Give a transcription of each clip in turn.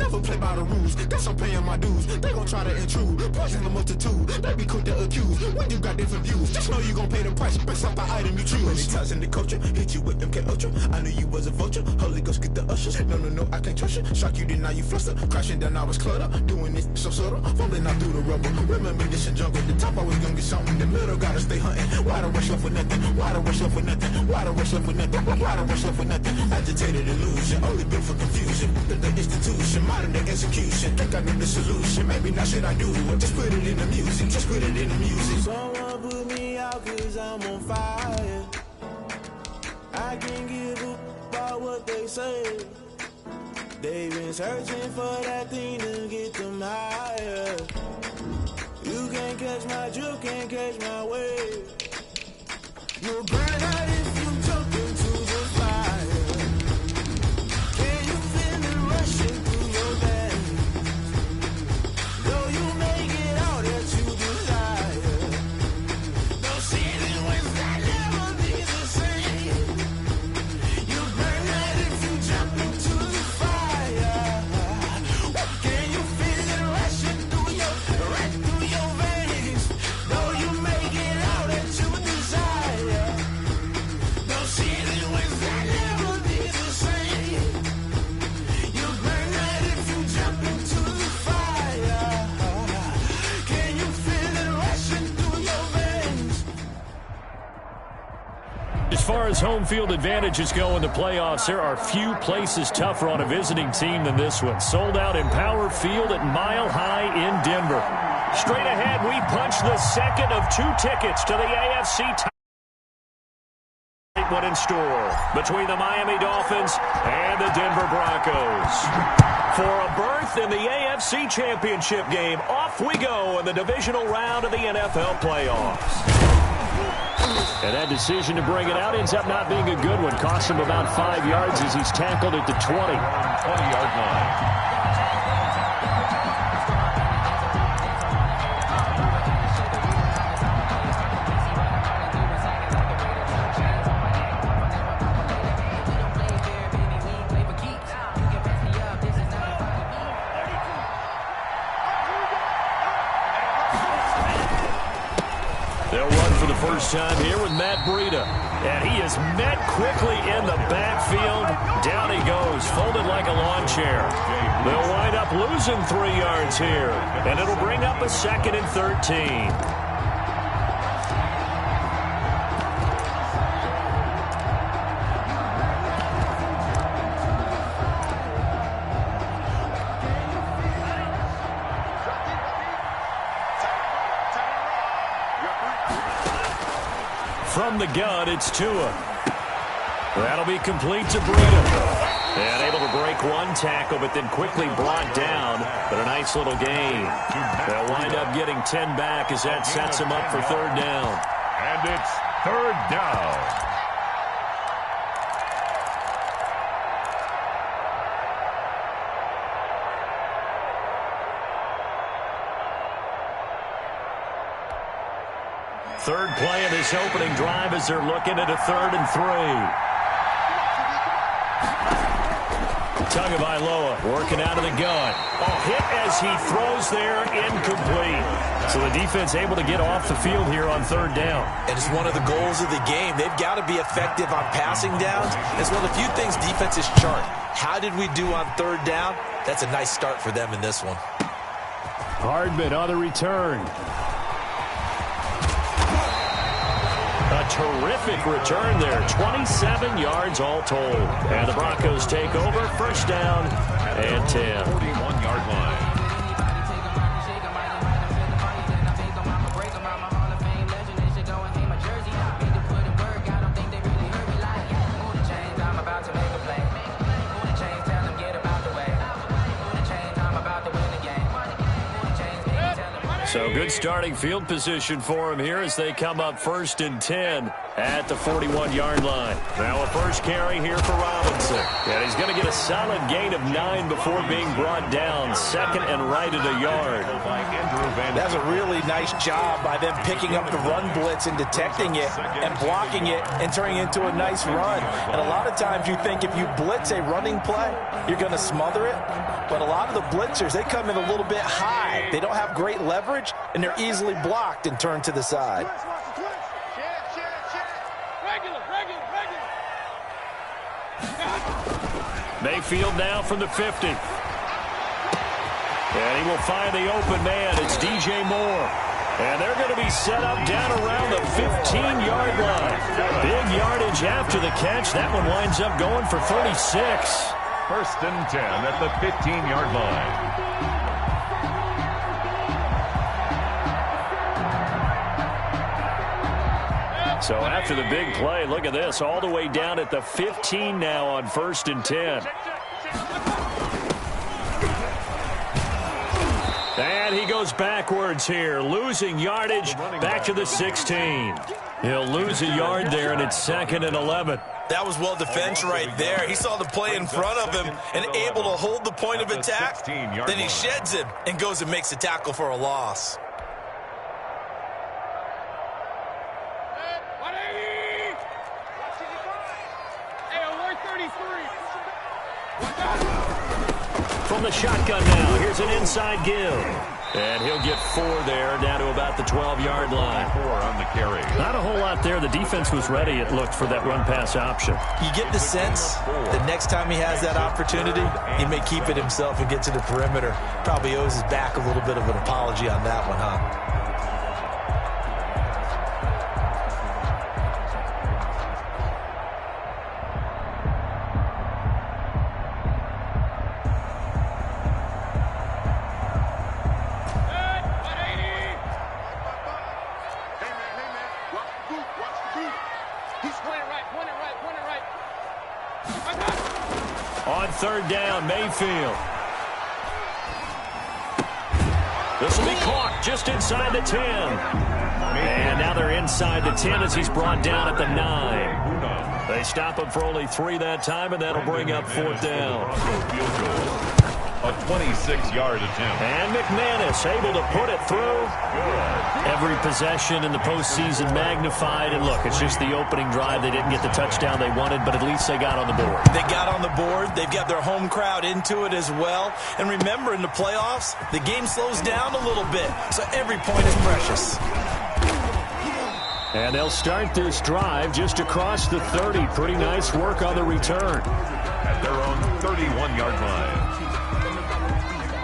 Never play by the rules. Guess I'm paying my dues. They gon' try to intrude. Poison the multitude. They be quick to accuse. When you got different views, just know you gon' pay the price based off the item you choose. Many times in the culture, hit you with MK Ultra. I knew you was a vulture. Holy Ghost get the ushers. No, I can't trust you. Shock you, then now you fluster. Crashing down, I was cluttered. Doing this so subtle. Falling out through the rubble. Remember this in jungle. The top, I was gonna get something. The middle, gotta stay hunting. Why the rush left for nothing? Why the rush left for nothing? Why the rush left for nothing? Why the rush left for nothing? Agitated illusion. Only built for confusion. The institution, modern day execution. Think I know the solution. Maybe not shit I do. Just put it in the music. Just put it in the music. Someone put me out cause I'm on fire. I can't give up about what they say. They've been searching for that thing to get them higher. You can't catch my drift, can't catch my wave. You'll burn out if you jump into the fire. Can you feel it rushing through your veins? Though you make it all that you desire. No ceiling when that never be the same. You burn out if you jump into the fire. Can you feel it rushing through your veins? Though you make it all that you desire. No ceiling when that never be the same. You burn out if you jump into the fire. Can you feel it rushing through your veins? As far as home field advantages go in the playoffs, there are few places tougher on a visiting team than this one. Sold out in Power Field at Mile High in Denver. Straight ahead, we punch the second of 2 tickets to the AFC title. One in store between the Miami Dolphins and the Denver Broncos. For a berth in the AFC Championship game, off we go in the divisional round of the NFL playoffs. And that decision to bring it out ends up not being a good one. Cost him about 5 yards as he's tackled at the 20-yard line. First time here with Matt Breida. And he is met quickly in the backfield. Down he goes, folded like a lawn chair. They'll wind up losing 3 yards here. And it'll bring up a 2nd and 13. From the gun, it's Tua. That'll be complete to Breida. And able to break one tackle, but then quickly brought down. But a nice little gain. They'll wind up getting 10 back as that sets them up for 3rd down. And it's 3rd down. Third play of this opening drive as they're looking at a 3rd and 3. Tagovailoa working out of the gun. Hit as he throws there, incomplete. So the defense able to get off the field here on 3rd down. And it's one of the goals of the game. They've got to be effective on passing downs. It's one of the few things defenses chart. How did we do on 3rd down? That's a nice start for them in this one. Hardman on the return. A terrific return there. 27 yards all told. And the Broncos take over. 1st down and 10. 41-yard line. So good starting field position for him here as they come up 1st and 10. at the 41-yard line. Now a first carry here for Robinson. And he's going to get a solid gain of 9 before being brought down. Second and right at a yard. That's a really nice job by them picking up the run blitz and detecting it and blocking it and turning it into a nice run. And a lot of times you think if you blitz a running play, you're going to smother it. But a lot of the blitzers, they come in a little bit high. They don't have great leverage, and they're easily blocked and turned to the side. Mayfield now from the 50. And he will find the open man. It's DJ Moore. And they're going to be set up down around the 15-yard line. Big yardage after the catch. That one winds up going for 36. First and 10 at the 15-yard line. So after the big play, look at this, all the way down at the 15 now on first and 10. And he goes backwards here, losing yardage back to the 16. He'll lose a yard there, and it's second and 11. That was well defense right there. He saw the play in front of him and able to hold the point of attack. Then he sheds him and goes and makes a tackle for a loss. From the shotgun now, here's an inside give. And he'll get 4 there, down to about the 12-yard line. 4 on the carry. Not a whole lot there. The defense was ready, it looked, for that run-pass option. You get the sense that next time he has that opportunity, he may keep it himself and get to the perimeter. Probably owes his back a little bit of an apology on that one, huh? On third down, Mayfield. This will be caught just inside the 10. And now they're inside the 10 as he's brought down at the 9. They stop him for only 3 that time, and that'll bring up fourth down. A 26-yard attempt. And McManus able to put it through. Every possession in the postseason magnified. And look, it's just the opening drive. They didn't get the touchdown they wanted, but at least they got on the board. They got on the board. They've got their home crowd into it as well. And remember, in the playoffs, the game slows down a little bit, so every point is precious. And they'll start this drive just across the 30. Pretty nice work on the return. At their own 31-yard line.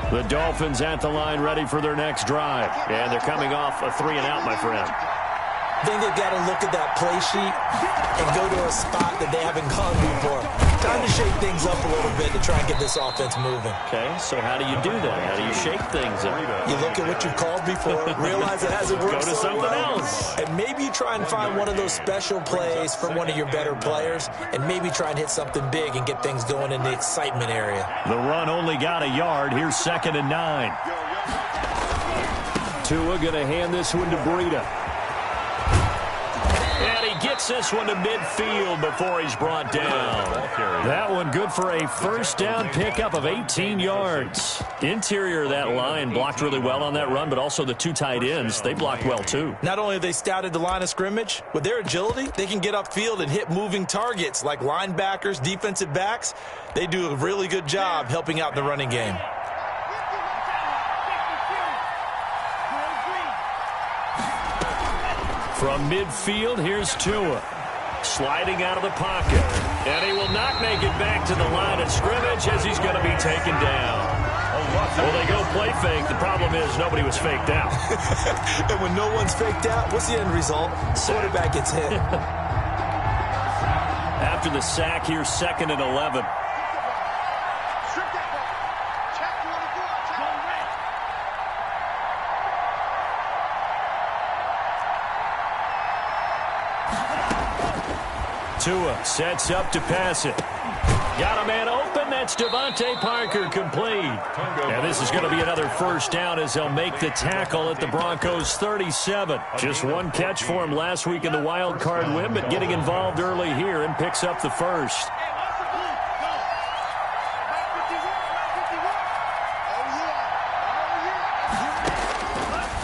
The Dolphins at the line ready for their next drive. And they're coming off a 3-and-out, my friend. I think they've got to look at that play sheet and go to a spot that they haven't gone before. Time to shake things up a little bit to try and get this offense moving. Okay, so how do you do that? How do you shake things up? You look at what you've called before, realize it hasn't worked Go to so something well, else. and maybe you try and find one of those special plays from one of your better players, and maybe try and hit something big and get things going in the excitement area. The run only got a yard. Here's second and 9. Tua going to hand this one to Breida. And he gets this one to midfield before he's brought down. That one good for a first down pickup of 18 yards. Interior of that line blocked really well on that run, but also the 2 tight ends, they blocked well too. Not only have they scouted the line of scrimmage, with their agility, they can get upfield and hit moving targets like linebackers, defensive backs. They do a really good job helping out in the running game. From midfield, here's Tua. Sliding out of the pocket. And he will not make it back to the line of scrimmage as he's going to be taken down. Well, they go play fake. The problem is nobody was faked out. And when no one's faked out, what's the end result? Quarterback gets hit. After the sack, here's second and 11. Tua sets up to pass it. Got a man open. That's That's Devontae Parker complete. And this is going to be another first down as they'll make the tackle at the Broncos 37. Just one catch for him last week in the wild card win, but getting involved early here and picks up the first.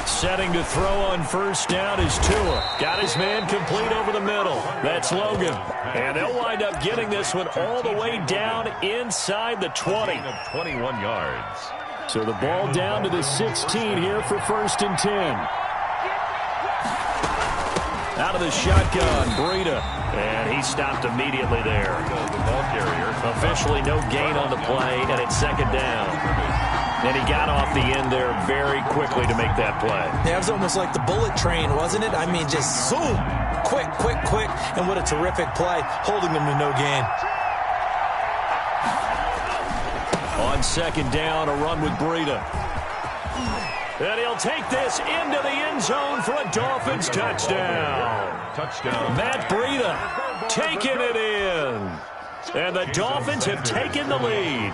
Setting to throw on first down is Tua. Got his man complete over the middle. That's Logan. And they'll wind up getting this one all the way down inside the 20. 21 yards. So the ball down to the 16 here for 1st and 10. Out of the shotgun, Breida. And he stopped immediately there. The ball carrier. Officially no gain on the play, and it's 2nd down. And he got off the end there very quickly to make that play. Yeah, it was almost like the bullet train, wasn't it? I mean, just zoom. Quick, quick, quick. And what a terrific play, holding them to no gain. On 2nd down, a run with Breida. And he'll take this into the end zone for a Dolphins touchdown. Touchdown. Matt Breida taking it in. And the Dolphins have taken the lead.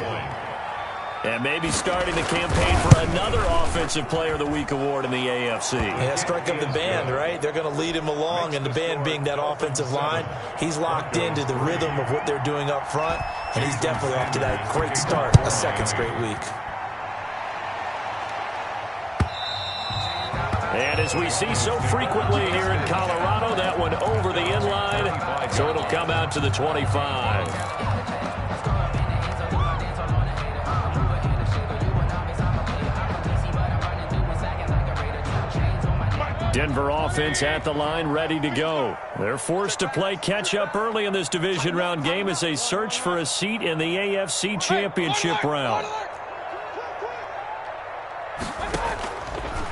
And maybe starting the campaign for another Offensive Player of the Week award in the AFC. Yeah, strike up the band, right? They're going to lead him along, and the band being that offensive line, he's locked into the rhythm of what they're doing up front, and he's definitely off to that great start, a 2nd straight week. And as we see so frequently here in Colorado, that one over the end line, so it'll come out to the 25. Denver offense at the line, ready to go. They're forced to play catch-up early in this division round game as they search for a seat in the AFC Championship round.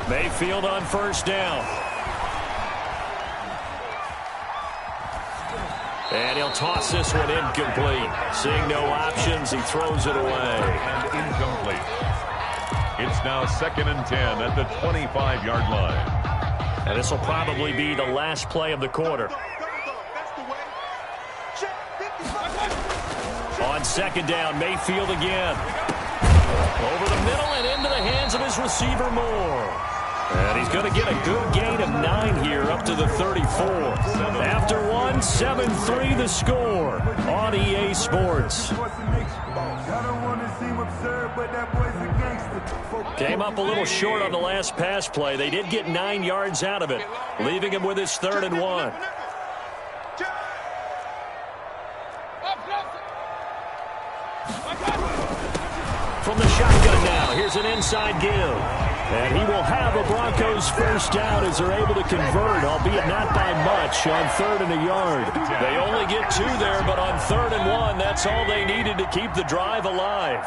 Mayfield on 1st down. And he'll toss this one incomplete. Seeing no options, he throws it away. And incomplete. It's now 2nd and 10 at the 25-yard line. And this will probably be the last play of the quarter. On 2nd down, Mayfield again. Over the middle and into the hands of his receiver Moore. And he's going to get a good gain of 9 here up to the 34. After one, 7-3 the score on EA Sports. Came up a little short on the last pass play. They did get 9 yards out of it, leaving him with his 3rd and 1. From the shotgun now, here's an inside give. And he will have a Broncos first down as they're able to convert, albeit not by much, on 3rd and a yard. They only get 2 there, but on 3rd and 1, that's all they needed to keep the drive alive.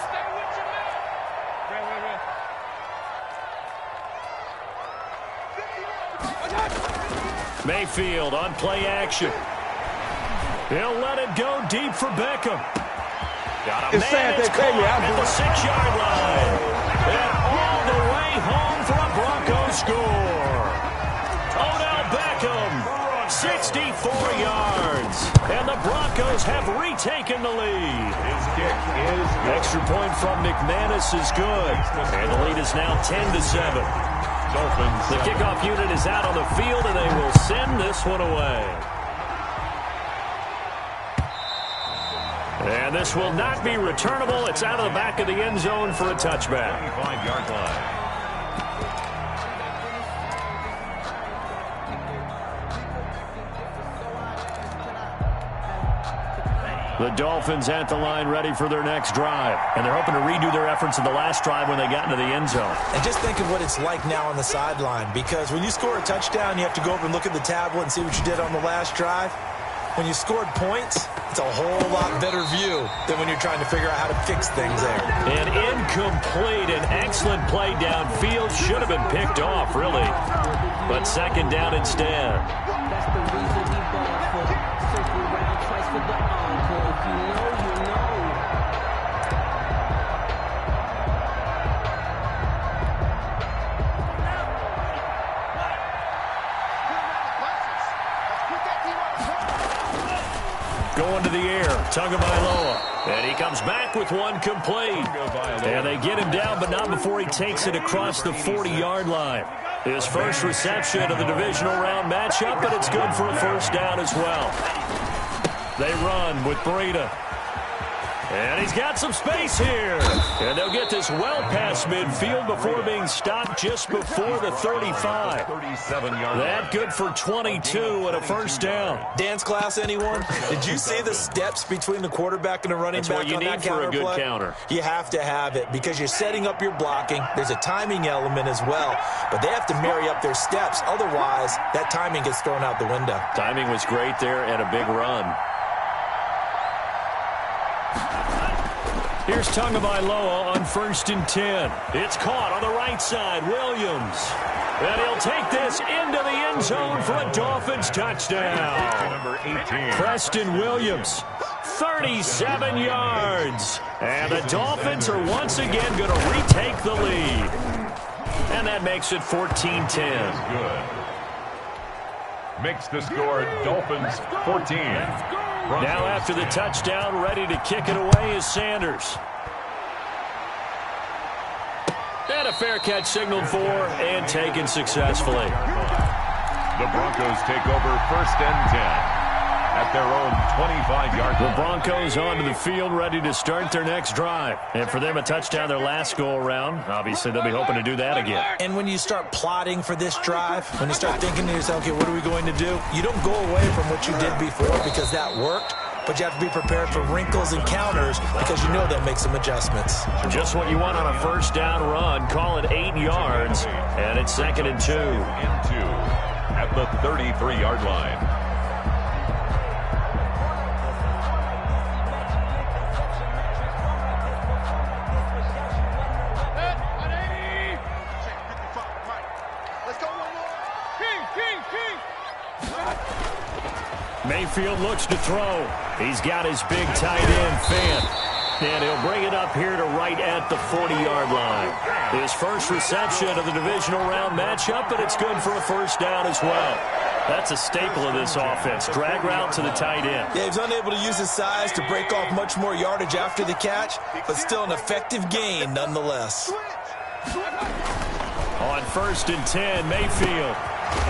Mayfield on play action. He'll let it go deep for Beckham. Got a man that's caught at the 6-yard line. And all the way home for a Broncos score. Odell Beckham, 64 yards. And the Broncos have retaken the lead. His kick is good. Extra point from McManus is good. And the lead is now 10-7. Dolphins. The kickoff unit is out on the field, and they will send this one away. And this will not be returnable. It's out of the back of the end zone for a touchback. 25-yard line. The Dolphins at the line ready for their next drive. And they're hoping to redo their efforts in the last drive when they got into the end zone. And just think of what it's like now on the sideline, because when you score a touchdown, you have to go over and look at the tablet and see what you did on the last drive. When you scored points, it's a whole lot better view than when you're trying to figure out how to fix things there. An incomplete, an excellent play downfield. Should have been picked off, really. But 2nd down instead. That's the reason we bought for circle round twice for the encore. If you know, you know. Going to the air, Tagovailoa. And he comes back with one complete. And they get him down, but not before he takes it across the 40-yard line. His first reception of the divisional round matchup, but it's good for a first down as well. They run with Breida. And he's got some space here. And they'll get this well past midfield before being stopped just before the 35. That good for 22 and a first down. Dance class, anyone? Did you see the steps between the quarterback and the running back on that counter play? That's what you need for a good counter. You have to have it because you're setting up your blocking. There's a timing element as well. But they have to marry up their steps. Otherwise, that timing gets thrown out the window. Timing was great there and a big run. Here's Tagovailoa on 1st and 10. It's caught on the right side. Williams. And he'll take this into the end zone for a Dolphins touchdown. Number 18. Preston Williams, 37 yards. And the Dolphins are once again going to retake the lead. And that makes it 14-10. Good. Makes the score Dolphins 14. Now after the touchdown, ready to kick it away is Sanders. And a fair catch signaled for and taken successfully. The Broncos take over 1st and 10 at their own 25-yard line. The Broncos onto the field ready to start their next drive. And for them, a touchdown their last go-around. Obviously, they'll be hoping to do that again. And when you start plotting for this drive, when you start thinking to yourself, okay, what are we going to do? You don't go away from what you did before because that worked. But you have to be prepared for wrinkles and counters because you know they'll make some adjustments. Just what you want on a first down run. Call it 8 yards. And it's 2nd and 2. At the 33-yard line. Mayfield looks to throw. He's got his big tight end, Fant. And he'll bring it up here to right at the 40-yard line. His first reception of the divisional round matchup, but it's good for a first down as well. That's a staple of this offense. Drag route to the tight end. Yeah, he's unable to use his size to break off much more yardage after the catch, but still an effective gain nonetheless. On 1st and 10, Mayfield.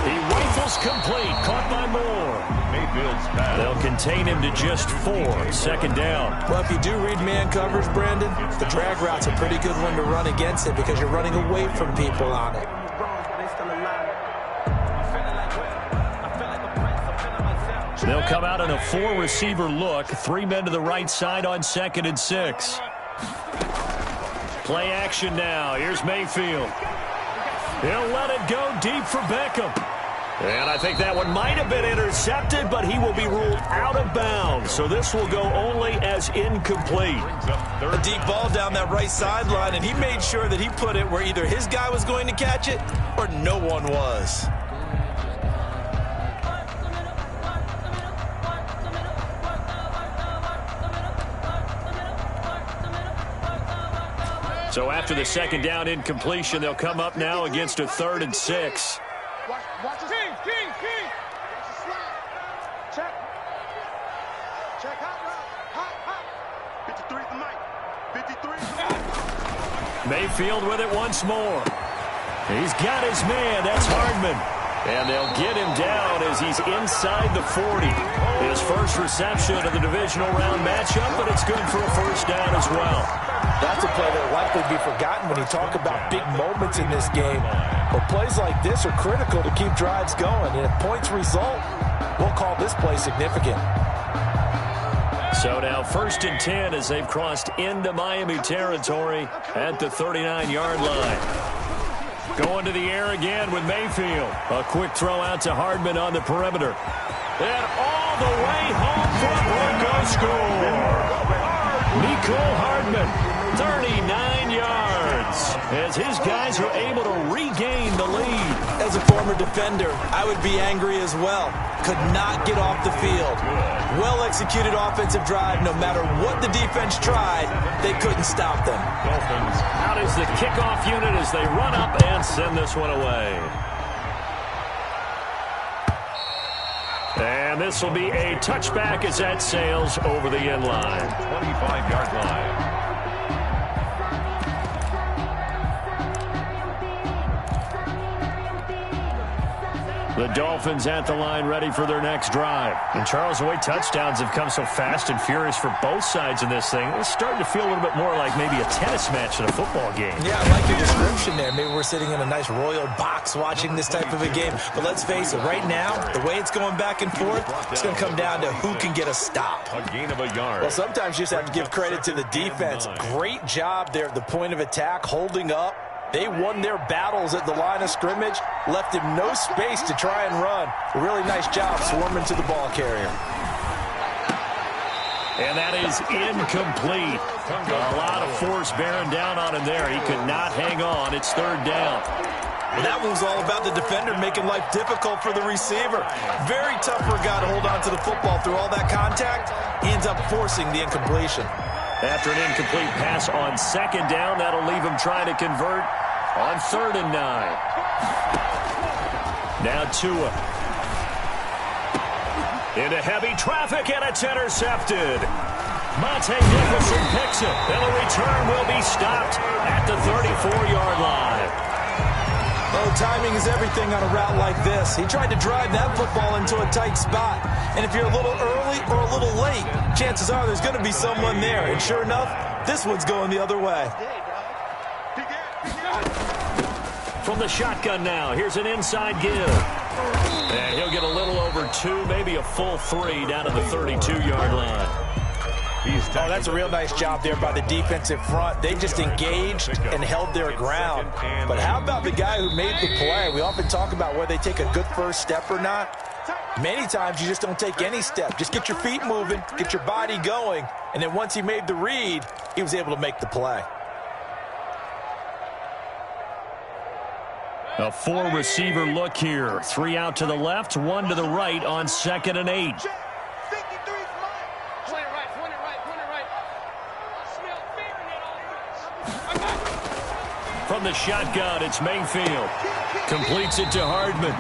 He rifles complete, caught by Moore. Mayfield's pass. They'll contain him to just 4, 2nd down. Well, if you do read man coverage, Brandon, the drag route's a pretty good one to run against it because you're running away from people on it. They'll come out in a 4-receiver look. 3 men to the right side on 2nd and 6. Play action now. Here's Mayfield. He'll let it go deep for Beckham. And I think that one might have been intercepted, but he will be ruled out of bounds. So this will go only as incomplete. A deep ball down that right sideline, and he made sure that he put it where either his guy was going to catch it or no one was. So after the 2nd down incompletion, they'll come up now against a 3rd and 6. Watch this. King. Check. Hot. 53 the mic. 53. Mayfield with it once more. He's got his man. That's Hardman. And they'll get him down as he's inside the 40. His first reception of the divisional round matchup, but it's good for a first down as well. That's a play that will likely be forgotten when you talk about big moments in this game. But plays like this are critical to keep drives going. And if points result, we'll call this play significant. So now 1st and 10 as they've crossed into Miami territory at the 39-yard line. Going to the air again with Mayfield. A quick throw out to Hardman on the perimeter. And all the way home for a Broncos score. Nicole Hardman. 39 yards as his guys are able to regain the lead. As a former defender, I would be angry as well. Could not get off the field. Well-executed offensive drive. No matter what the defense tried, they couldn't stop them. Out is the kickoff unit as they run up and send this one away. And this will be a touchback as that sails over the end line. 25-yard line. The Dolphins at the line ready for their next drive. And Charles, the way touchdowns have come so fast and furious for both sides in this thing, it's starting to feel a little bit more like maybe a tennis match than a football game. Yeah, I like your description there. Maybe we're sitting in a nice royal box watching this type of a game. But let's face it, right now, the way it's going back and forth, it's going to come down to who can get a stop. A gain of a yard. Well, sometimes you just have to give credit to the defense. Great job there at the point of attack, holding up. They won their battles at the line of scrimmage, left him no space to try and run. A really nice job swarming to the ball carrier. And that is incomplete. A lot of force bearing down on him there. He could not hang on. It's third down. Well, that was all about the defender making life difficult for the receiver. Very tough for a guy to hold on to the football through all that contact. He ends up forcing the incompletion. After an incomplete pass on second down, that'll leave him trying to convert on 3rd and 9. Now Tua. Into heavy traffic, and it's intercepted. Monte Nicholson picks it, and the return will be stopped at the 34-yard line. Oh, timing is everything on a route like this. He tried to drive that football into a tight spot. And if you're a little early or a little late, chances are there's going to be someone there. And sure enough, this one's going the other way. From the shotgun now, here's an inside give. And he'll get a little over 2, maybe a full 3 down to the 32-yard line. Oh, that's a real nice job there by the defensive front. They just engaged and held their ground. But how about the guy who made the play? We often talk about whether they take a good first step or not. Many times you just don't take any step. Just get your feet moving, get your body going, and then once he made the read, he was able to make the play. A 4-receiver look here. 3 out to the left, 1 to the right on 2nd and 8. From the shotgun, it's Mayfield. Completes it to Hardman.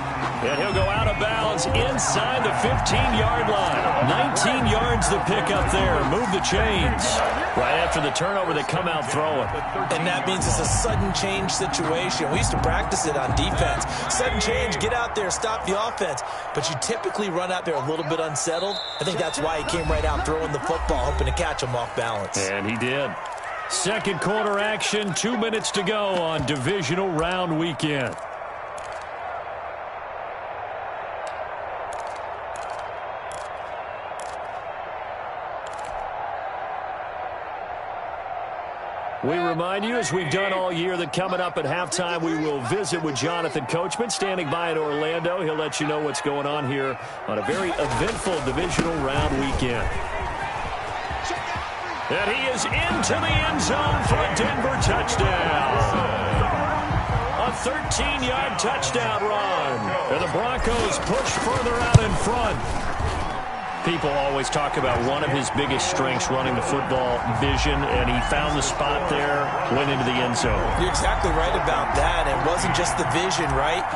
And he'll go out of bounds inside the 15-yard line. 19 yards the pick up there. Move the chains. Right after the turnover, they come out throwing. And that means it's a sudden change situation. We used to practice it on defense. Sudden change, get out there, stop the offense. But you typically run out there a little bit unsettled. I think that's why he came right out throwing the football, hoping to catch him off balance. And he did. Second quarter action, 2 minutes to go on Divisional Round Weekend. We remind you, as we've done all year, that coming up at halftime, we will visit with Jonathan Coachman, standing by in Orlando. He'll let you know what's going on here on a very eventful Divisional Round Weekend. And he is into the end zone for a Denver touchdown. A 13-yard touchdown run. And the Broncos push further out in front. People always talk about one of his biggest strengths, running the football, vision, and he found the spot there, went into the end zone. You're exactly right about that. It wasn't just the vision, right?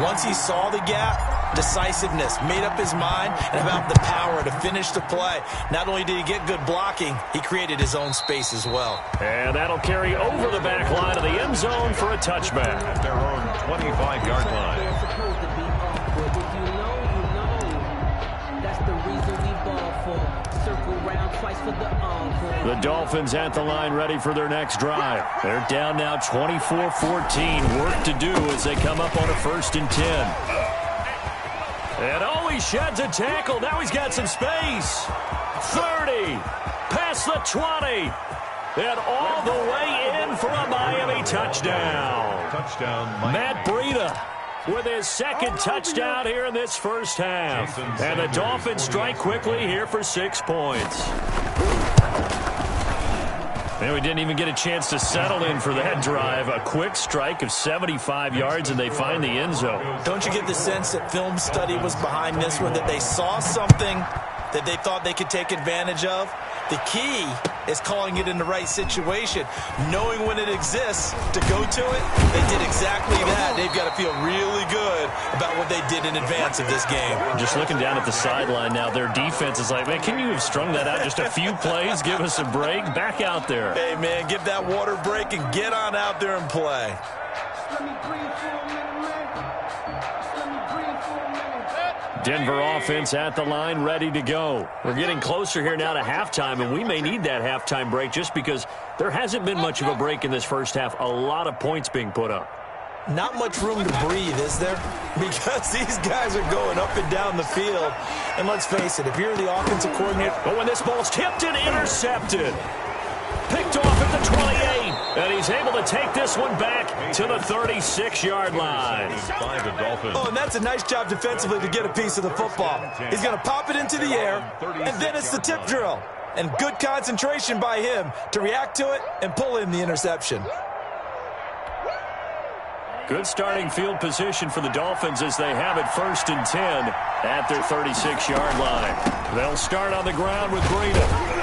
Once he saw the gap, decisiveness, made up his mind, and about the power to finish the play. Not only did he get good blocking, he created his own space as well. And that'll carry over the back line of the end zone for a touchback. At their own 25-yard line. They're supposed to be off, but if you know, you know. That's the reason we ball for. Circle round twice for the encore. The Dolphins at the line ready for their next drive. They're down now 24-14. Work to do as they come up on a 1st and 10. And oh, he sheds a tackle. Now he's got some space. 30. Past the 20. And all the way in for a Miami touchdown. Touchdown, Matt Breida with his second touchdown here in this first half. And the Dolphins strike quickly here for 6 points. And we didn't even get a chance to settle in for that drive. A quick strike of 75 yards, and they find the end zone. Don't you get the sense that film study was behind this one, that they saw something that they thought they could take advantage of? The key is calling it in the right situation, knowing when it exists to go to it. They did exactly that. They've got to feel really good about what they did in advance of this game. Just looking down at the sideline now, their defense is like, man, can you have strung that out just a few plays? Give us a break. Back out there. Hey, man, give that water break and get on out there and play. Denver offense at the line, ready to go. We're getting closer here now to halftime, and we may need that halftime break just because there hasn't been much of a break in this first half. A lot of points being put up. Not much room to breathe, is there? Because these guys are going up and down the field. And let's face it, if you're the offensive coordinator... But when this ball's tipped and intercepted. Picked off at the 28. And he's able to take this one back to the 36-yard line. Oh, and that's a nice job defensively to get a piece of the football. He's going to pop it into the air, and then it's the tip drill. And good concentration by him to react to it and pull in the interception. Good starting field position for the Dolphins as they have it 1st and 10 at their 36-yard line. They'll start on the ground with Breida.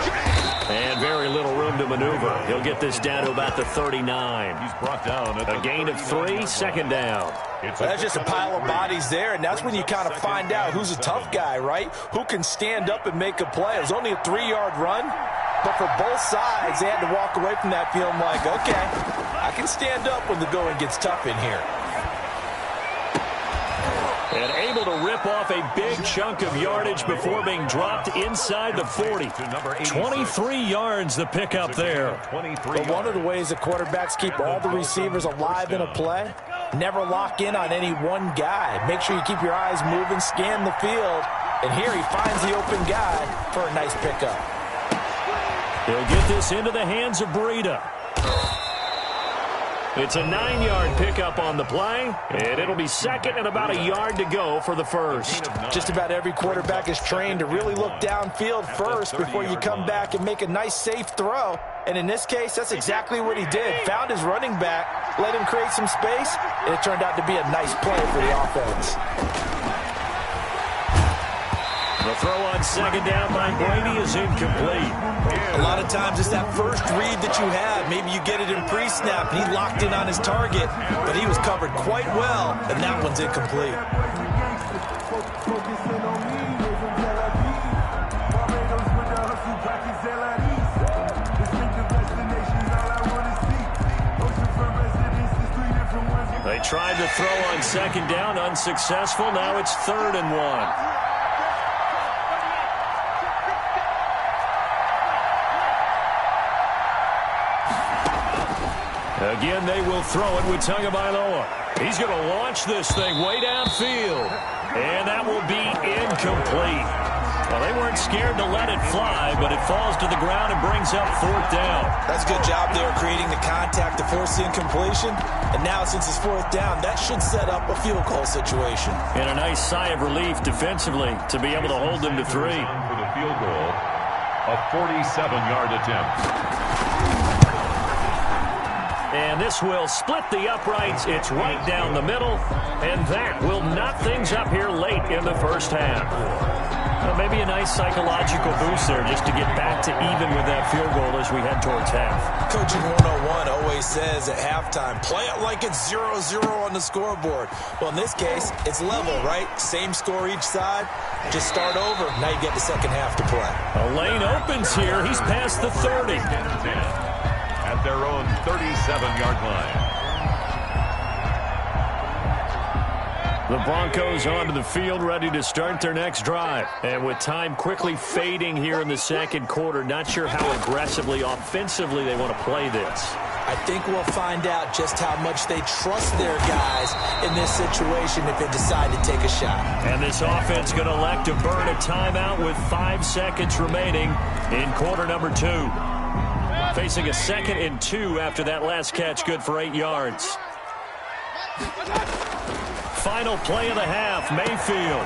And very little room to maneuver. He'll get this down to about the 39. He's brought down at a gain of 3, second down. That's just a pile of bodies there, and that's when you kind of find out who's a tough guy, right? Who can stand up and make a play. It was only a 3-yard run, but for both sides, they had to walk away from that feeling like, okay, I can stand up when the going gets tough in here. And able to rip off a big chunk of yardage before being dropped inside the 40. 23 yards the pickup there. But one of the ways the quarterbacks keep all the receivers alive in a play, never lock in on any one guy. Make sure you keep your eyes moving, scan the field. And here he finds the open guy for a nice pickup. He'll get this into the hands of Breida. It's a 9-yard pickup on the play, and it'll be second and about a yard to go for the first. Just about every quarterback is trained to really look downfield first before you come back and make a nice, safe throw. And in this case, that's exactly what he did. Found his running back, let him create some space, and it turned out to be a nice play for the offense. The throw on second down by Brady is incomplete. A lot of times it's that first read that you have. Maybe you get it in pre-snap, and he locked in on his target, but he was covered quite well, and that one's incomplete. They tried to throw on second down, unsuccessful. Now it's 3rd and 1. Again, they will throw it with Tagovailoa. He's going to launch this thing way downfield. And that will be incomplete. Well, they weren't scared to let it fly, but it falls to the ground and brings up 4th down. That's a good job there creating the contact to force the incompletion. And now, since it's 4th down, that should set up a field goal situation. And a nice sigh of relief defensively to be able to hold them to 3. For the field goal, a 47-yard attempt. And this will split the uprights. It's right down the middle. And that will knot things up here late in the first half. Well, maybe a nice psychological boost there just to get back to even with that field goal as we head towards half. Coaching 101 always says at halftime, play it like it's 0-0 on the scoreboard. Well, in this case, it's level, right? Same score each side. Just start over. Now you get the second half to play. A lane opens here. He's past the 30. At their own 37-yard line. The Broncos onto the field, ready to start their next drive. And with time quickly fading here in the second quarter, not sure how aggressively, offensively they want to play this. I think we'll find out just how much they trust their guys in this situation if they decide to take a shot. And this offense going to elect to burn a timeout with 5 seconds remaining in quarter number 2. Facing a 2nd and 2 after that last catch, good for 8 yards. Final play of the half, Mayfield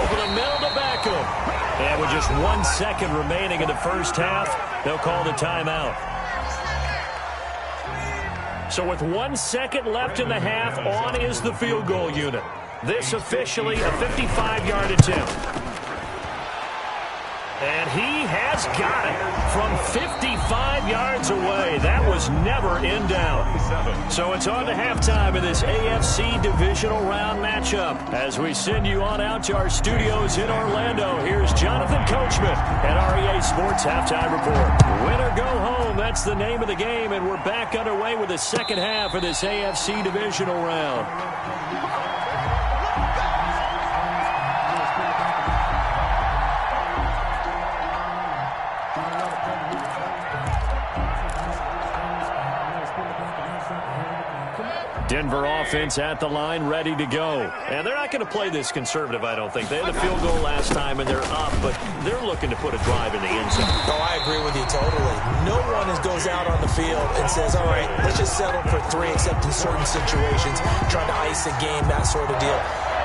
over the middle to Beckham. And with just 1 second remaining in the first half, they'll call the timeout. So with 1 second left in the half, on is the field goal unit. This officially a 55-yard attempt. And he has got it from 55 yards away. That was never in doubt. So it's on to halftime in this AFC Divisional Round matchup. As we send you on out to our studios in Orlando, here's Jonathan Coachman at REA Sports Halftime Report. Win or go home, that's the name of the game, and we're back underway with the second half of this AFC Divisional Round. Denver offense at the line, ready to go. And they're not going to play this conservative, I don't think. They had a field goal last time, and they're up, but they're looking to put a drive in the end zone. Oh, I agree with you totally. No one goes out on the field and says, all right, let's just settle for 3, except in certain situations, trying to ice a game, that sort of deal.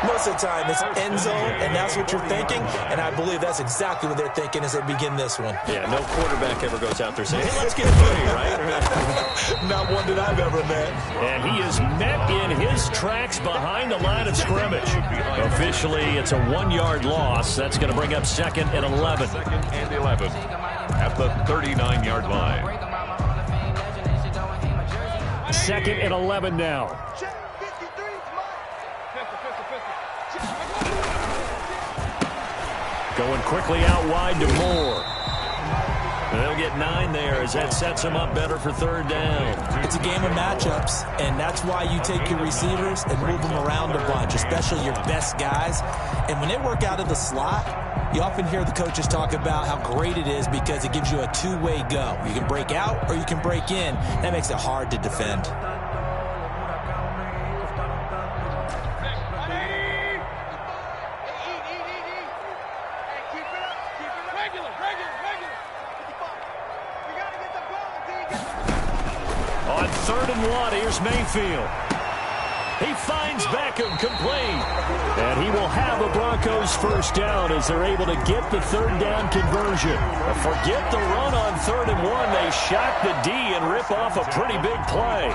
Most of the time, it's end zone, and that's what you're thinking, and I believe that's exactly what they're thinking as they begin this one. Yeah, no quarterback ever goes out there saying, hey, let's get free, right? Not one that I've ever met. And he is met in his tracks behind the line of scrimmage. Officially, it's a 1-yard loss. That's going to bring up 2nd and 11. 2nd and 11 at the 39-yard line. 2nd and 11 now. Going quickly out wide to Moore. They'll get 9 there as that sets them up better for 3rd down. It's a game of matchups, and that's why you take your receivers and move them around a bunch, especially your best guys. And when they work out of the slot, you often hear the coaches talk about how great it is because it gives you a two-way go. You can break out or you can break in. That makes it hard to defend. On 3rd and 1, here's Mayfield. He finds Beckham complete. And he will have a Broncos 1st down as they're able to get the 3rd down conversion. Forget the run on 3rd and 1. They shock the D and rip off a pretty big play.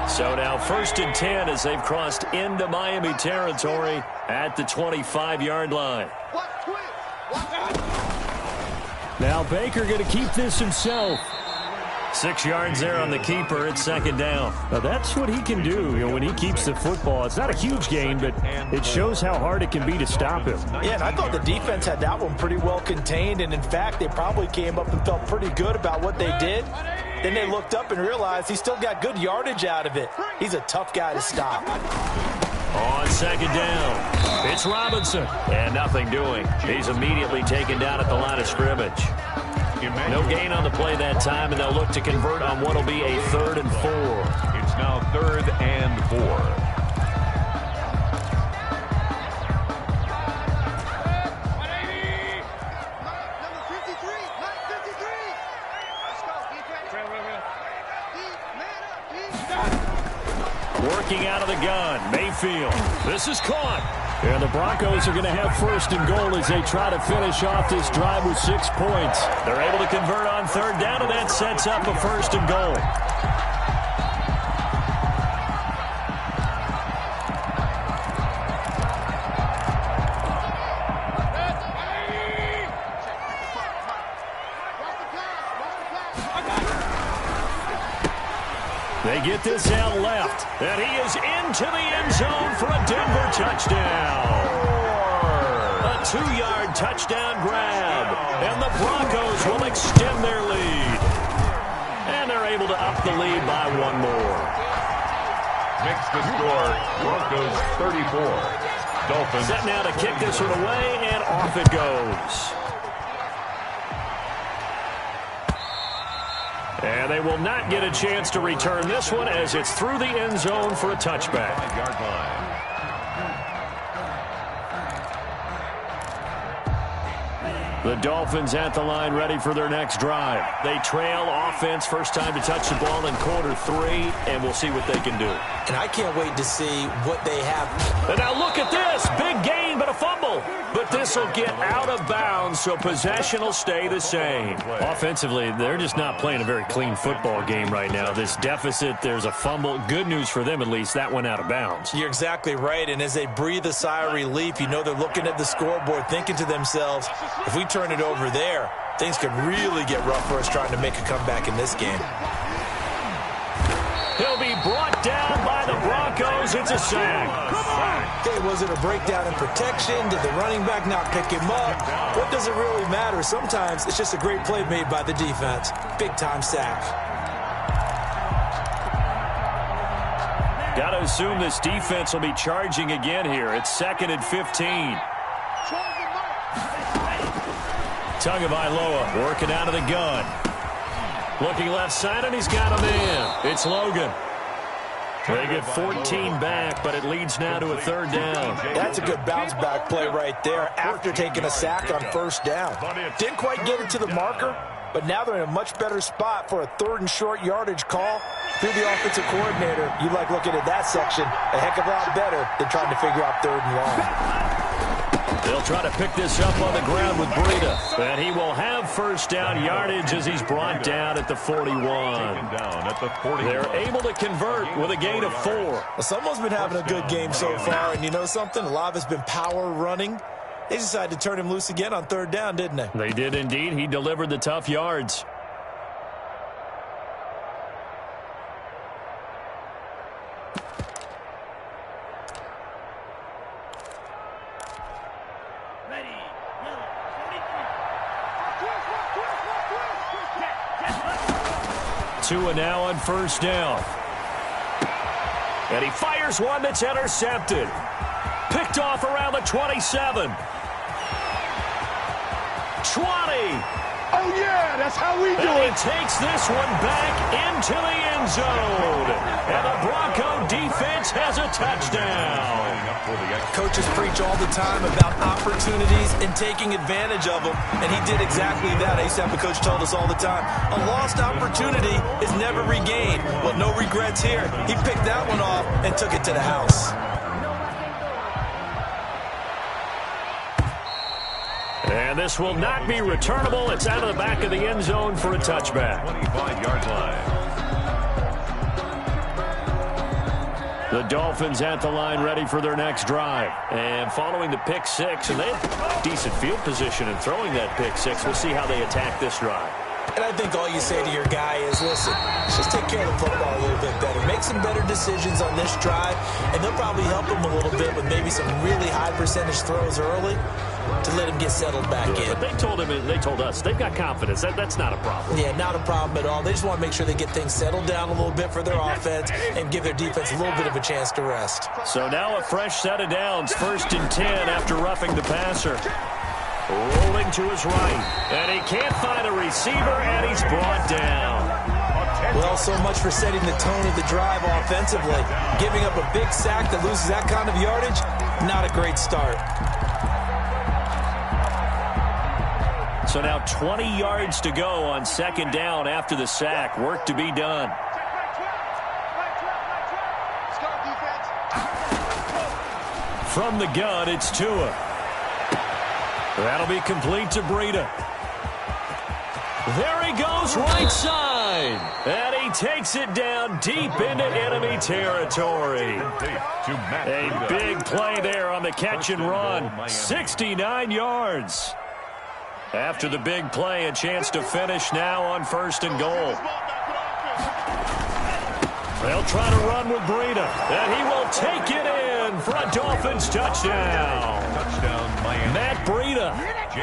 So now 1st and 10 as they've crossed into Miami territory at the 25-yard line. Now Baker going to keep this himself. 6 yards there on the keeper. It's 2nd down. Now that's what he can do, when he keeps the football. It's not a huge gain, but it shows how hard it can be to stop him. Yeah, and I thought the defense had that one pretty well contained, and in fact, they probably came up and felt pretty good about what they did. Then they looked up and realized he still got good yardage out of it. He's a tough guy to stop. On 2nd down, it's Robinson, and nothing doing. He's immediately taken down at the line of scrimmage. No gain on the play that time, and they'll look to convert on what will be a 3rd and 4. It's now 3rd and 4. Working out of the gun, Mayfield. This is caught. And the Broncos are going to have 1st and goal as they try to finish off this drive with 6 points. They're able to convert on 3rd down, and that sets up a 1st and goal. They get this out left, and he is into the end zone for a Denver touchdown. A 2-yard touchdown grab, and the Broncos will extend their lead. And they're able to up the lead by 1 more. Makes the score Broncos 34. Dolphins. Set now to kick this one away, and off it goes. And they will not get a chance to return this one as it's through the end zone for a touchback. 5-yard line. The Dolphins at the line ready for their next drive. They trail offense, first time to touch the ball in quarter 3, and we'll see what they can do. And I can't wait to see what they have. And now look at this. Big gain, but a fumble, but this will get out of bounds, so possession will stay the same. Offensively, they're just not playing a very clean football game right now. This deficit, there's a fumble. Good news for them, at least. That went out of bounds. You're exactly right, and as they breathe a sigh of relief, you know they're looking at the scoreboard, thinking to themselves, if we turn it over there, things could really get rough for us trying to make a comeback in this game. He'll be brought down by the Broncos. It's a sack. Okay, was it a breakdown in protection? Did the running back not pick him up? What does it really matter? Sometimes it's just a great play made by the defense. Big-time sack. Got to assume this defense will be charging again here. It's 2nd and 15. Tagovailoa working out of the gun. Looking left side, and he's got a man. It's Logan. They get 14 back, but it leads now to a 3rd down. That's a good bounce-back play right there after taking a sack on 1st down. Didn't quite get it to the marker, but now they're in a much better spot for a 3rd and short yardage call. Through the offensive coordinator, you like looking at that section a heck of a lot better than trying to figure out 3rd and long. They'll try to pick this up on the ground with Breida. And he will have 1st down yardage as he's brought down at the 41. They're able to convert with a gain of 4. Well, someone's been having a good game so far, and you know something? A lot of it's been power running. They decided to turn him loose again on 3rd down, didn't they? They did indeed. He delivered the tough yards. Tua now on 1st down. And he fires one that's intercepted. Picked off around the 27. 20. Oh, yeah, that's how we do And he it. takes this one back into the end zone. And the Bronco defense has a touchdown. Coaches preach all the time about opportunities and taking advantage of them, and he did exactly that. ASAP, the coach told us all the time, a lost opportunity is never regained. Well, no regrets here. He picked that one off and took it to the house. And this will not be returnable. It's out of the back of the end zone for a touchback. 25-yard line. The Dolphins at the line ready for their next drive. And following the pick 6, and they have decent field position in throwing that pick 6. We'll see how they attack this drive. And I think all you say to your guy is, listen, just take care of the football a little bit better. Make some better decisions on this drive, and they'll probably help him a little bit with maybe some really high percentage throws early to let him get settled back in. But they told him, and they told us, they've got confidence. That's not a problem. Yeah, not a problem at all. They just want to make sure they get things settled down a little bit for their offense and give their defense a little bit of a chance to rest. So now a fresh set of downs, 1st and 10 after roughing the passer. Rolling to his right, and he can't find a receiver, and he's brought down. Well, so much for setting the tone of the drive offensively. Giving up a big sack that loses that kind of yardage, not a great start. So now 20 yards to go on 2nd down after the sack. Work to be done. From the gun, it's Tua. That'll be complete to Breida. There he goes, right side. And he takes it down deep into enemy territory. A big play there on the catch and run. 69 yards. After the big play, a chance to finish now on 1st and goal. They'll try to run with Breida, and he will take it in for a Dolphins touchdown. Matt Breida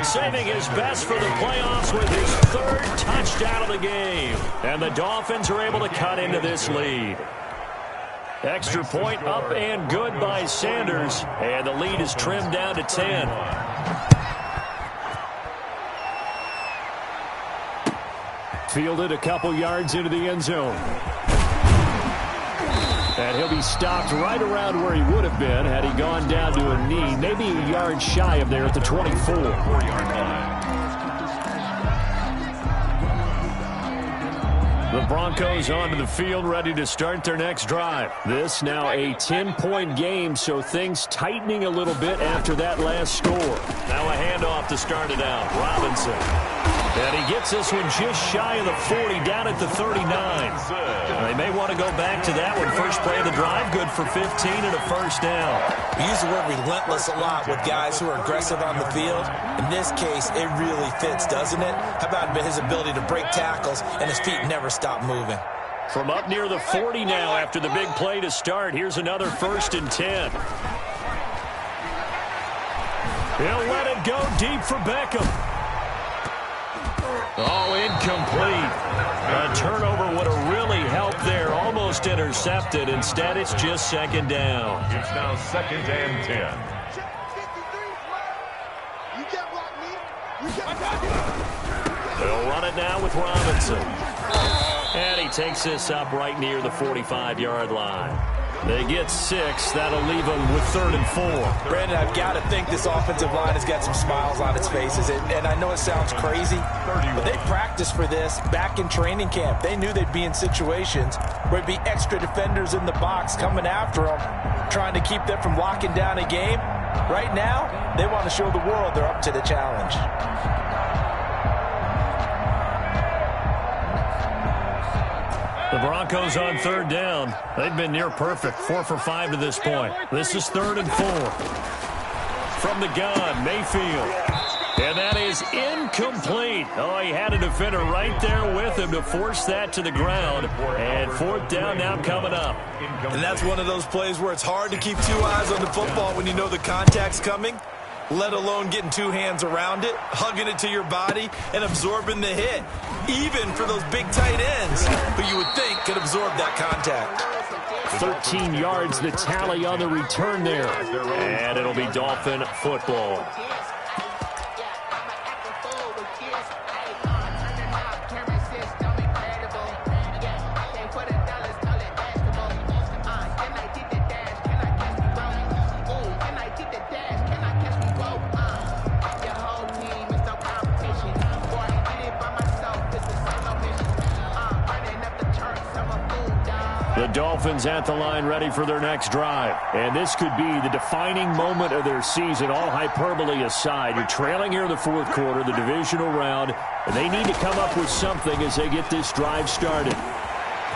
saving his best for the playoffs with his 3rd touchdown of the game. And the Dolphins are able to cut into this lead. Extra point up and good by Sanders, and the lead is trimmed down to 10. Fielded a couple yards into the end zone. And he'll be stopped right around where he would have been had he gone down to a knee, maybe a yard shy of there at the 24. 4-yard line. The Broncos onto the field, ready to start their next drive. This now a 10-point game, so things tightening a little bit after that last score. Now a handoff to start it out. Robinson. And he gets this one just shy of the 40, down at the 39. They may want to go back to that one. First play of the drive, good for 15 and a first down. We use the word relentless a lot with guys who are aggressive on the field. In this case, it really fits, doesn't it? How about his ability to break tackles and his feet never stop moving? From up near the 40 now after the big play to start, here's another 1st and 10. He'll let it go deep for Beckham. Oh, incomplete. A turnover would have really helped there. Almost intercepted. Instead, it's just 2nd down. It's now 2nd and 10. They'll run it now with Robinson. And he takes this up right near the 45-yard line. They get 6. That'll leave them with 3rd and 4. Brandon, I've got to think this offensive line has got some smiles on its faces. And I know it sounds crazy, but they practiced for this back in training camp. They knew they'd be in situations where there'd be extra defenders in the box coming after them, trying to keep them from locking down a game. Right now, they want to show the world they're up to the challenge. The Broncos on 3rd down. They've been near perfect. 4 for 5 to this point. This is 3rd and 4. From the gun, Mayfield. And that is incomplete. Oh, he had a defender right there with him to force that to the ground. And 4th down now coming up. And that's one of those plays where it's hard to keep 2 eyes on the football when you know the contact's coming, let alone getting 2 hands around it, hugging it to your body, and absorbing the hit. Even for those big tight ends who you would think could absorb that contact. 13 yards, the tally on the return there. And it'll be Dolphin football. The Dolphins at the line ready for their next drive. And this could be the defining moment of their season, all hyperbole aside. You're trailing here in the 4th quarter, the divisional round, and they need to come up with something as they get this drive started.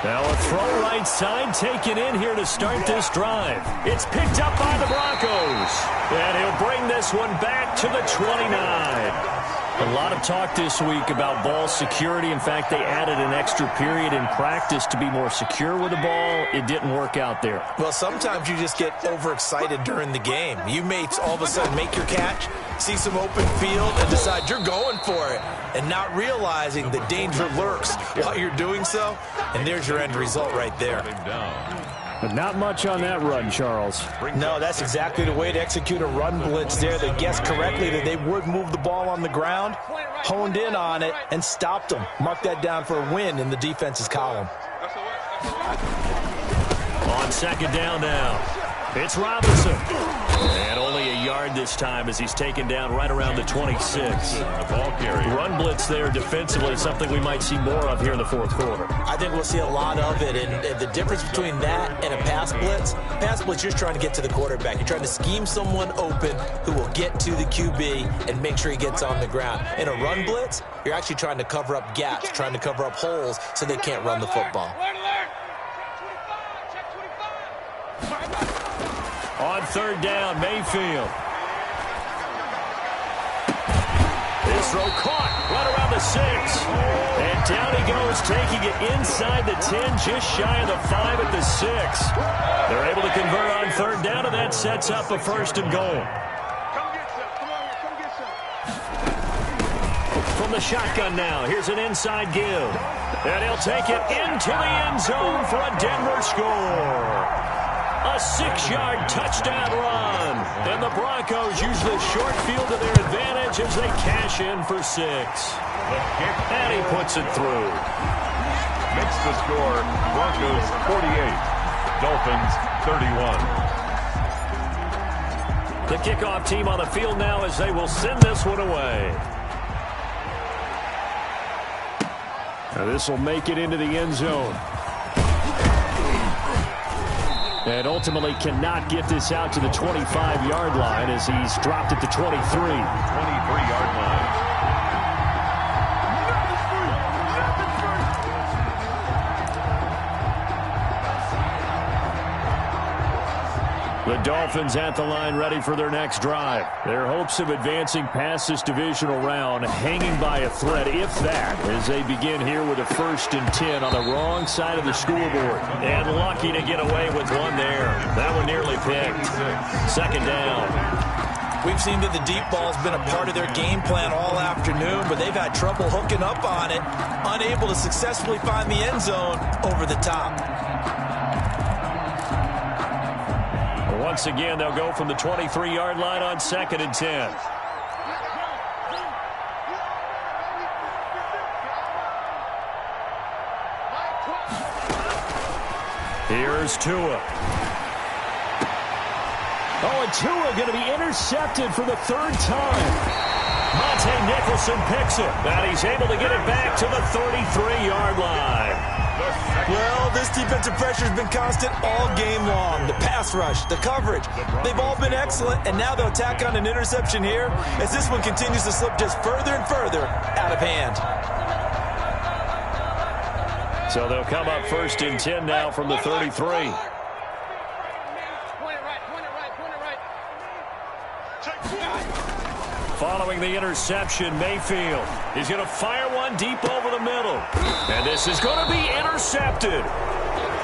Now a throw right side taken in here to start this drive. It's picked up by the Broncos. And he'll bring this one back to the 29. A lot of talk this week about ball security. In fact, they added an extra period in practice to be more secure with the ball. It didn't work out there. Well, sometimes you just get overexcited during the game. You may all of a sudden make your catch, see some open field, and decide you're going for it, and not realizing the danger lurks while you're doing so. And there's your end result right there. But not much on that run, Charles. No, that's exactly the way to execute a run blitz there. They guessed correctly that they would move the ball on the ground, honed in on it, and stopped them. Mark that down for a win in the defense's column. On 2nd down now, it's Robinson. And only a yard this time as he's taken down right around the 26. The ball carrier. Run blitz there defensively, something we might see more of here in the 4th quarter. I think we'll see a lot of it, and the difference between that and a pass blitz, you're trying to get to the quarterback. You're trying to scheme someone open who will get to the QB and make sure he gets on the ground. In a run blitz, you're actually trying to cover up gaps, trying to cover up holes so they can't run the football. On 3rd down, Mayfield. This throw caught right around the 6. And down he goes, taking it inside the 10, just shy of the 5 at the 6. They're able to convert on 3rd down, and that sets up a 1st and goal. From the shotgun now, here's an inside give. And he'll take it into the end zone for a Denver score. A 6-yard touchdown run. And the Broncos use the short field to their advantage as they cash in for 6. And he puts it through. Makes the score Broncos 48, Dolphins 31. The kickoff team on the field now as they will send this one away. Now this will make it into the end zone. And ultimately cannot get this out to the 25-yard line as he's dropped at the 23. 23-yard line. The Dolphins at the line ready for their next drive. Their hopes of advancing past this divisional round hanging by a thread, if that, as they begin here with a 1st and 10 on the wrong side of the scoreboard. And lucky to get away with one there. That one nearly picked. 2nd down. We've seen that the deep ball's been a part of their game plan all afternoon, but they've had trouble hooking up on it, unable to successfully find the end zone over the top. Once again, they'll go from the 23-yard line on 2nd and 10. Here's Tua. Oh, and Tua going to be intercepted for the 3rd time. Monte Nicholson picks it, and he's able to get it back to the 33-yard line. Well, this defensive pressure has been constant all game long. The pass rush, the coverage, they've all been excellent, and now they'll tack on an interception here as this one continues to slip just further and further out of hand. So they'll come up 1st and 10 now from the 33. Following the interception, Mayfield is going to fire one deep over the middle. And this is going to be intercepted.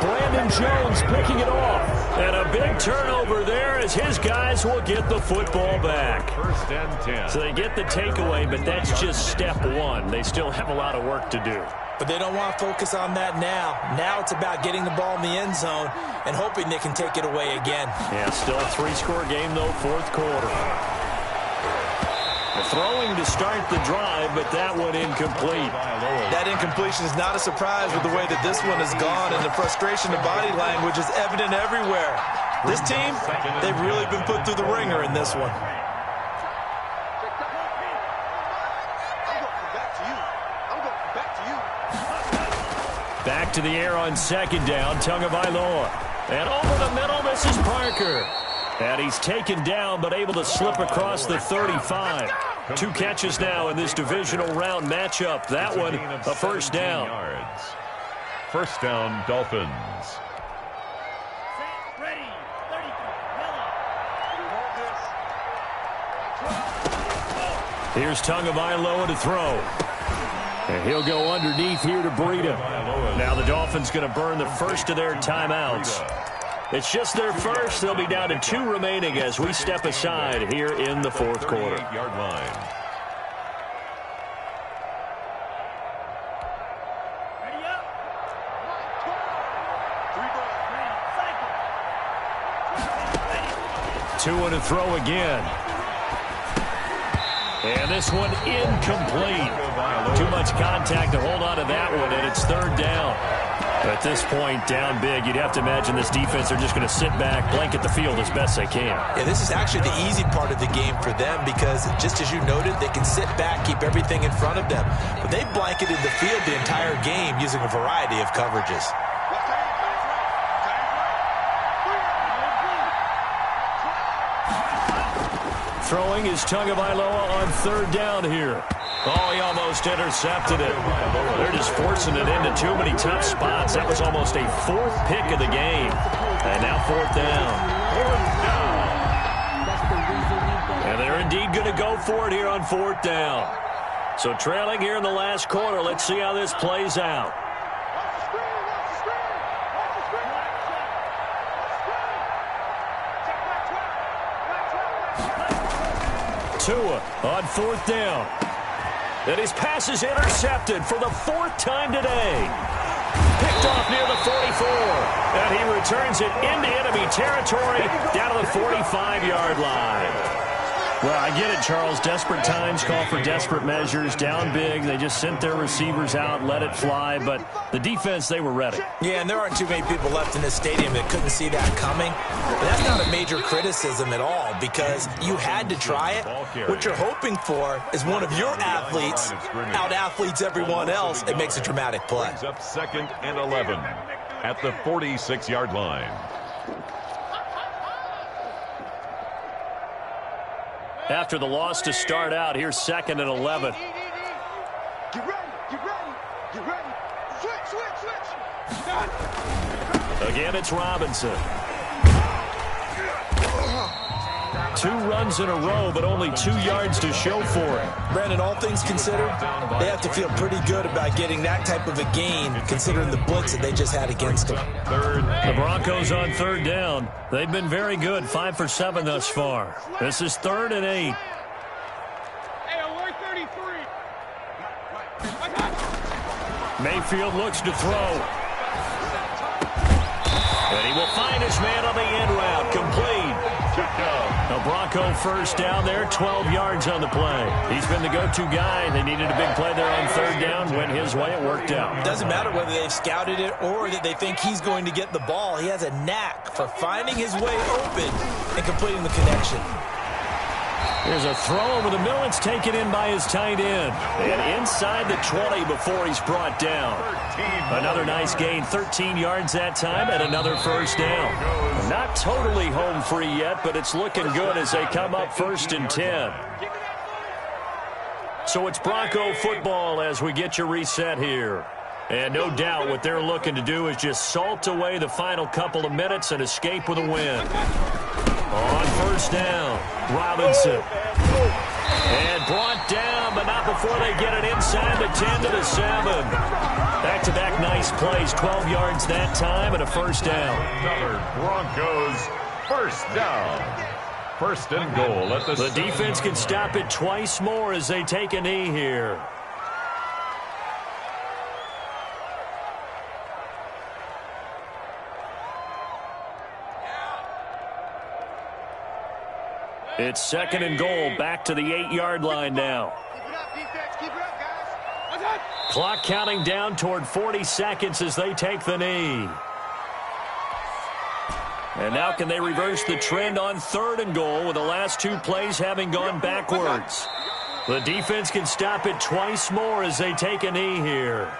Brandon Jones picking it off. And a big turnover there as his guys will get the football back. 1st and 10. So they get the takeaway, but that's just step one. They still have a lot of work to do. But they don't want to focus on that now. Now it's about getting the ball in the end zone and hoping they can take it away again. Yeah, still a 3-score game, though, 4th quarter. Throwing to start the drive, but that one incomplete. That incompletion is not a surprise with the way that this one has gone, and the frustration of body language is evident everywhere. This team, they've really been put through the ringer in this one. Back to the air on 2nd down, Tagovailoa. And over the middle, this is Parker. And he's taken down, but able to slip across the 35. 2 catches now in this divisional round matchup. That one, a 1st down. 1st down, Dolphins. Here's Tagovailoa to throw. And he'll go underneath here to Breida. Now the Dolphins going to burn the first of their timeouts. It's just their first. They'll be down to 2 remaining as we step aside here in the 4th quarter. 38-yard line. Tua to throw again. And this one incomplete. Too much contact to hold on to that one, and it's 3rd down. At this point, down big, you'd have to imagine this defense are just going to sit back, blanket the field as best they can. Yeah, this is actually the easy part of the game for them because, just as you noted, they can sit back, keep everything in front of them. But they've blanketed the field the entire game using a variety of coverages. Throwing is Tagovailoa on 3rd down here. Oh, he almost intercepted it. They're just forcing it into too many tough spots. That was almost a 4th pick of the game. And now 4th down. And they're indeed going to go for it here on 4th down. So trailing here in the last quarter. Let's see how this plays out. Tua on 4th down. And his pass is intercepted for the 4th time today. Picked off near the 44. And he returns it into enemy territory down to the 45-yard line. Well, I get it, Charles. Desperate times call for desperate measures. Down big, they just sent their receivers out, let it fly. But the defense, they were ready. Yeah, and there aren't too many people left in this stadium that couldn't see that coming. But that's not a major criticism at all because you had to try it. What you're hoping for is one of your athletes out-athletes everyone else and makes a dramatic play. Brings up 2nd and 11 at the 46-yard line. After the loss to start out, here's 2nd and 11. Get ready, get ready, get ready. Switch. Again, it's Robinson. 2 runs in a row, but only 2 yards to show for it. Brandon, all things considered, they have to feel pretty good about getting that type of a gain, considering the blitz that they just had against them. The Broncos on 3rd down. They've been very good, 5 for 7 thus far. This is 3rd and 8. Mayfield looks to throw. And he will find his man on the end route, complete. The Bronco first down there, 12 yards on the play. He's been the go-to guy. They needed a big play there on 3rd down. Went his way, it worked out. It doesn't matter whether they've scouted it or that they think he's going to get the ball. He has a knack for finding his way open and completing the connection. Here's a throw over the middle. It's taken in by his tight end. And inside the 20 before he's brought down. Another nice gain, 13 yards that time, and another first down. Not totally home free yet, but it's looking good as they come up 1st and 10. So it's Bronco football as we get you reset here. And no doubt what they're looking to do is just salt away the final couple of minutes and escape with a win. On 1st down, Robinson. And brought down, but not before they get it inside the 10 to the 7. Back-to-back nice plays, 12 yards that time and a first down. Another Broncos first down. 1st and goal at the defense can stop it twice more as they take a knee here. It's 2nd and goal, back to the 8-yard line now. Keep it up, defense. Keep it up, guys. Clock counting down toward 40 seconds as they take the knee. And now can they reverse the trend on 3rd and goal with the last 2 plays having gone backwards? The defense can stop it twice more as they take a knee here.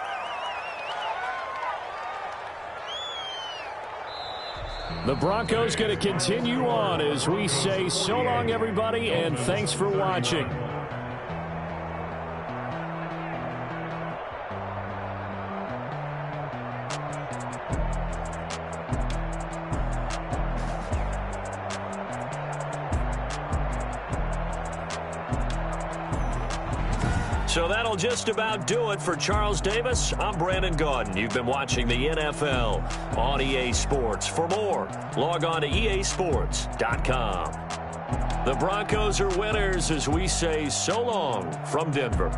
The Broncos going to continue on as we say so long, everybody, and thanks for watching. So that'll just about do it for Charles Davis. I'm Brandon Gaudin. You've been watching the NFL on EA Sports. For more, log on to easports.com. The Broncos are winners as we say so long from Denver.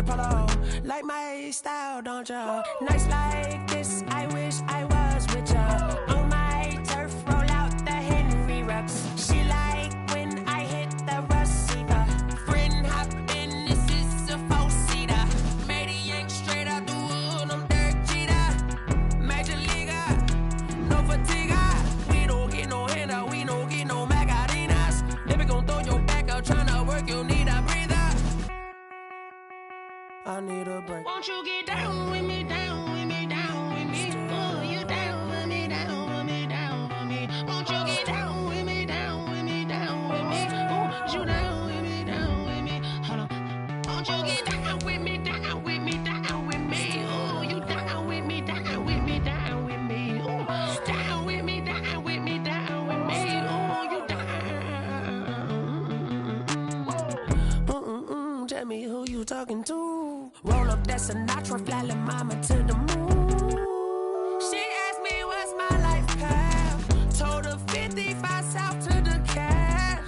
polo. Like my style, don't ya? Nights like this, I wish I was with ya. On my turf, roll out the Henry Rux. She like when I hit the receiver. Friend hop in, this is a four-seater. Made a yank straight out the wood, I'm Derek Jeter. Major leaguer, no fatigue. We don't get no handout, we don't get no Magarinas. Never gon' throw your back out, tryna work, you need a breather. I need a break. Won't you get down with me, down with me, down with me? Oh, you down with me, down with me, down with me. Won't you get down with me, down with me, down with me? Oh, you down with me, down with me. Hold on. Won't you get down with me, down with me, down with me? Oh, you down with me, down with me, down with me. Oh, down with me, down with me, down with me. Oh, you down. Tell me who you talking to. Roll up that Sinatra, fly la mama to the moon. She asked me what's my life path. Told her 55 south to the cash.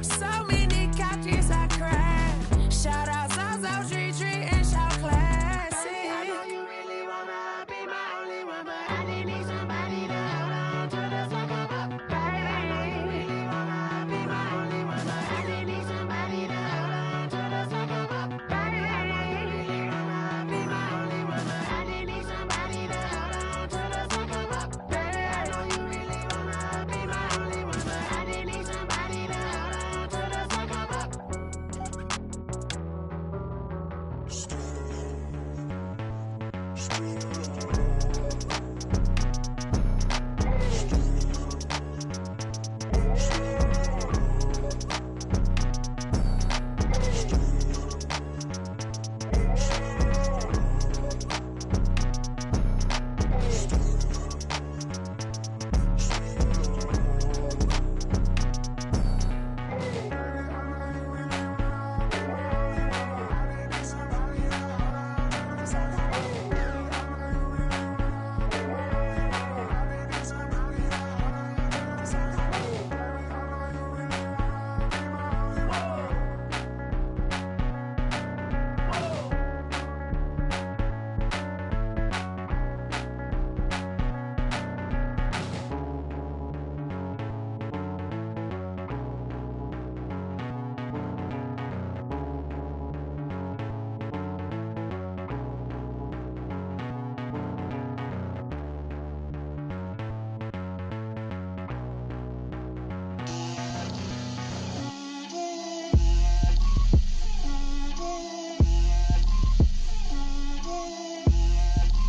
So many couches I crashed. Shout out South Street and shout classy. I know you really wanna be my only one, but I didn't need somebody to hold on to the second up. Baby, I know you really wanna be my only one, but I didn't need somebody to hold on to the second up. Baby, I know you really wanna be my only one, but I didn't need somebody to hold on to the second up. Baby, I know you really wanna be my only one, but I didn't need somebody to hold on to the second up.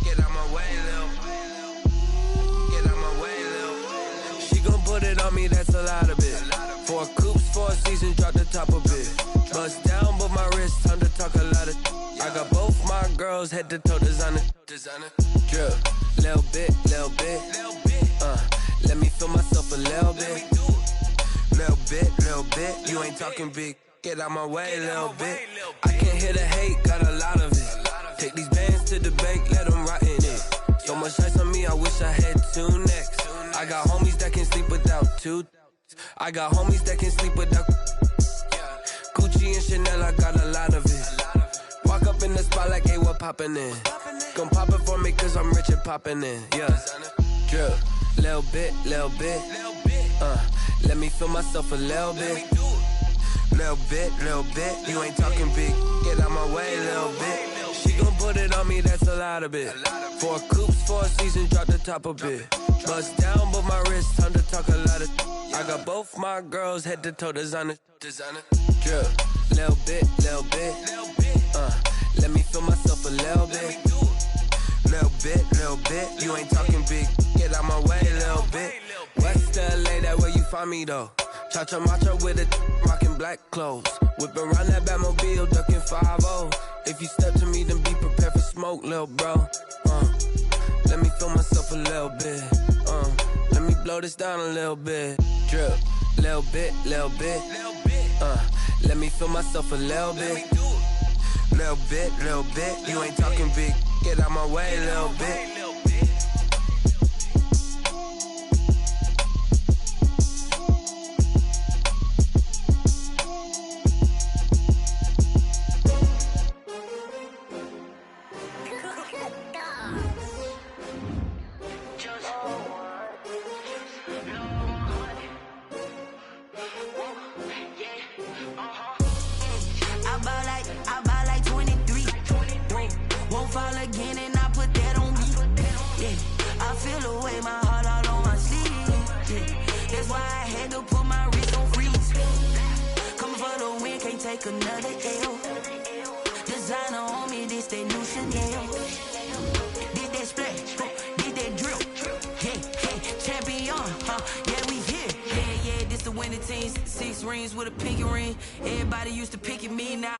Get out my way, Lil. Get out my way, Lil. She gon' put it on me, that's a lot of it. 4 coops, 4 seasons, drop the top a bit. Bust down, but my wrist, time to talk a lot of. I got both my girls, head to toe designer. Drip, little bit, little bit. Let me feel myself a little bit. Little bit, you ain't talking big. Get out my way, little bit. I can't hear the hate, got a lot of it. Take these bands to the bank, let them rot in it. So much ice on me, I wish I had 2 necks. I got homies that can sleep without 2. I got homies that can sleep without. Gucci and Chanel, I got a lot of it. Walk up in the spot like, hey, what poppin' in? Gon' pop it for me, cause I'm rich and poppin' in. Yeah, drip, little bit, little bit. Let me feel myself a little bit. Little bit, you ain't talking big. Get out my way, little bit. She gon' put it on me, that's a lot of it. 4 coops, 4 seasons, drop the top a bit. Bust down, but my wrist, time to talk a lot of. I got both my girls, head to toe designer. Drip, little bit. Let me feel myself a little bit. Little bit, you ain't talking big. Get out my way, little bit. West LA, that where you find me though. Cha-cha matcha with it, rockin' black clothes. Whippin' around that Batmobile, duckin' 5-0. If you step to me, then be prepared for smoke, lil' bro. Let me feel myself a little bit. Let me blow this down a little bit. Drip, little bit. Let me feel myself a little bit. Little bit, you ain't talking big. Get out my way, little bit. had to put my wrist on freeze. Coming for the win, can't take another L. Designer on me, this that new Chanel. Did that splash, did that drill. Yeah, champion, yeah, we here. Yeah, this the winning team. 6 rings with a pinky ring. Everybody used to pick at me, now